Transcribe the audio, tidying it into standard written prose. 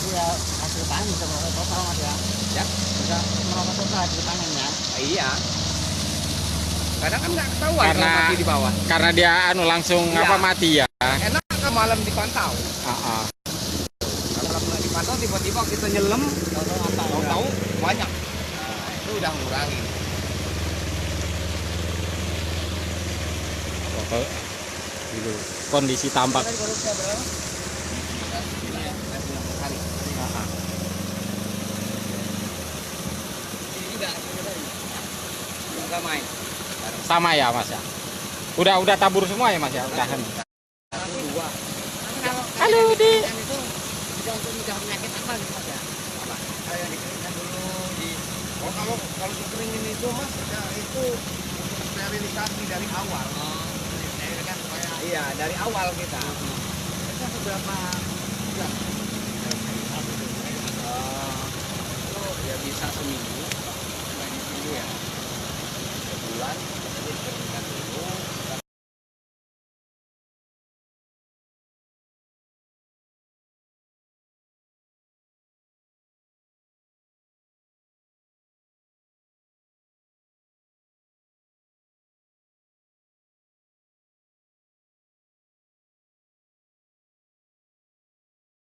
ya hasil panen bisa merokok total mas ya. Ya, Bisa merokok total hasil panennya. iya. Kadang kan nggak ketahuan Karena kalau mati di bawah. karena dia anu langsung Iya. apa mati ya. Enak kan malam dipantau. Ah, ah. Kalau malam dipantau tiba-tiba kita nyelam, tahu-tahu banyak. Nah, itu udah ngurangin. Pokok gitu. Kondisi tambak. Tadi baru saya berapa? Ah, ah. Enggak main. Sama ya mas ya. Udah tabur semua ya mas ya. Udahan. Dua. Halo di. Itu bisa untuk mencegah penyakit apa gitu mas ya? Apa? Kayak dikeringkan dulu di. Oh kalau dikeringin itu mas, ya itu untuk sterilisasi dari awal. Saya kan supaya Iya, dari awal kita. itu beberapa bulan. Itu ya bisa seminggu.